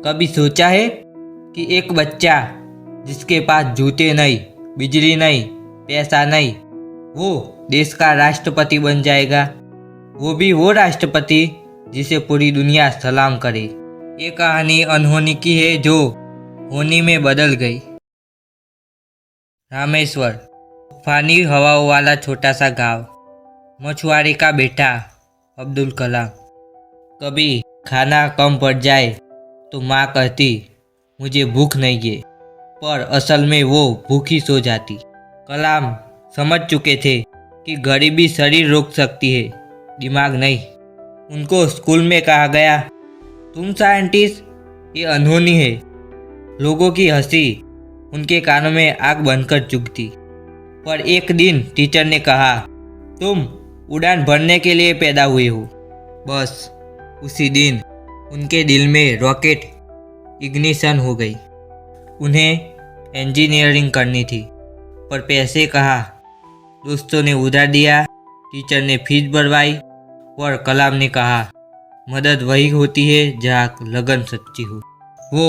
कभी सोचा है कि एक बच्चा जिसके पास जूते नहीं, बिजली नहीं, पैसा नहीं, वो देश का राष्ट्रपति बन जाएगा? वो भी वो राष्ट्रपति जिसे पूरी दुनिया सलाम करे। ये कहानी अनहोनी की है जो होनी में बदल गई। रामेश्वर, तूफानी हवाओं वाला छोटा सा गांव, मछुआरे का बेटा अब्दुल कलाम। कभी खाना कम पड़ जाए तो माँ कहती मुझे भूख नहीं है, पर असल में वो भूखी सो जाती। कलाम समझ चुके थे कि गरीबी शरीर रोक सकती है, दिमाग नहीं। उनको स्कूल में कहा गया, तुम साइंटिस्ट, ये अनहोनी है। लोगों की हंसी उनके कानों में आग बनकर चुभती। पर एक दिन टीचर ने कहा, तुम उड़ान भरने के लिए पैदा हुए हो। बस उसी दिन उनके दिल में रॉकेट इग्निशन हो गई। उन्हें इंजीनियरिंग करनी थी, पर पैसे कहाँ? दोस्तों ने उधार दिया, टीचर ने फीस भरवाई, और कलाम ने कहा, मदद वही होती है जहाँ लगन सच्ची हो। वो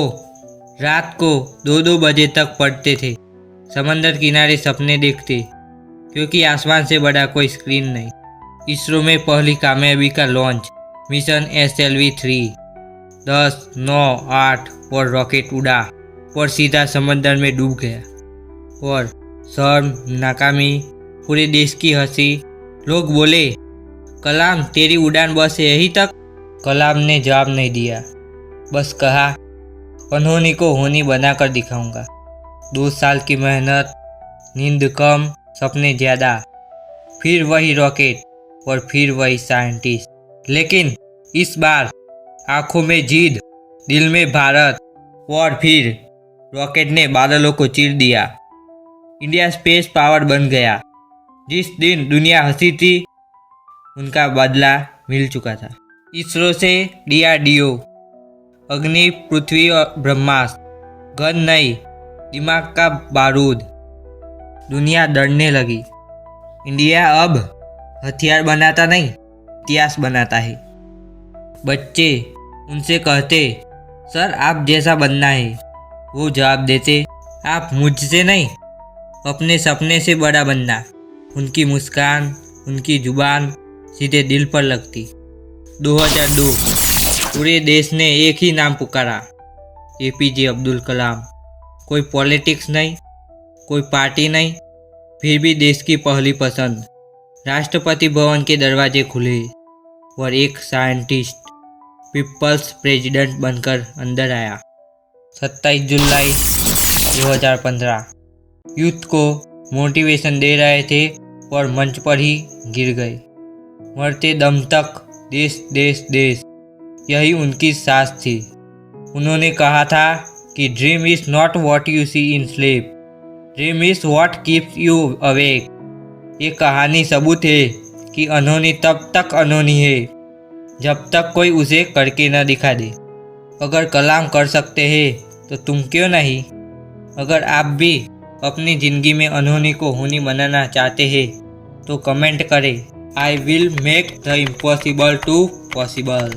रात को 2-2 बजे तक पढ़ते थे, समंदर किनारे सपने देखते, क्योंकि आसमान से बड़ा कोई स्क्रीन नहीं। इसरो में पहली कामयाबी का लॉन्च, मिशन SLV-3, 10, 9, 8 और रॉकेट उड़ा और सीधा समंदर में डूब गया। और शर्म, नाकामी, पूरे देश की हंसी। लोग बोले, कलाम तेरी उड़ान बस यहीं तक। कलाम ने जवाब नहीं दिया, बस कहा, अनहोनी को होनी बनाकर दिखाऊंगा। 2 साल की मेहनत, नींद कम, सपने ज़्यादा, फिर वही रॉकेट और फिर वही साइंटिस्ट। लेकिन इस बार आंखों में जिद, दिल में भारत, और फिर रॉकेट ने बादलों को चीर दिया। इंडिया स्पेस पावर बन गया। जिस दिन दुनिया हंसी थी, उनका बदला मिल चुका था। इसरो से DRDO, अग्नि, पृथ्वी और ब्रह्मास्त्र, गन नहीं, दिमाग का बारूद। दुनिया डरने लगी। इंडिया अब हथियार बनाता नहीं, इतिहास बनाता है। बच्चे उनसे कहते, सर आप जैसा बनना है। वो जवाब देते, आप मुझसे नहीं, अपने सपने से बड़ा बनना। उनकी मुस्कान, उनकी जुबान सीधे दिल पर लगती। 2002 पूरे देश ने एक ही नाम पुकारा, APJ अब्दुल कलाम। कोई पॉलिटिक्स नहीं, कोई पार्टी नहीं, फिर भी देश की पहली पसंद। राष्ट्रपति भवन के दरवाजे खुले और एक साइंटिस्ट पीपल्स प्रेसिडेंट बनकर अंदर आया। 27 जुलाई 2015 यूथ को मोटिवेशन दे रहे थे और मंच पर ही गिर गए। मरते दम तक देश देश देश, यही उनकी सांस थी। उन्होंने कहा था कि dream is not what you see in sleep, dream is what keeps you awake. ये कहानी सबूत है कि अनहोनी तब तक अनहोनी है जब तक कोई उसे करके न दिखा दे। अगर कलाम कर सकते हैं तो तुम क्यों नहीं? अगर आप भी अपनी ज़िंदगी में अनहोनी को होनी बनाना चाहते हैं तो कमेंट करें, I will make the impossible to possible.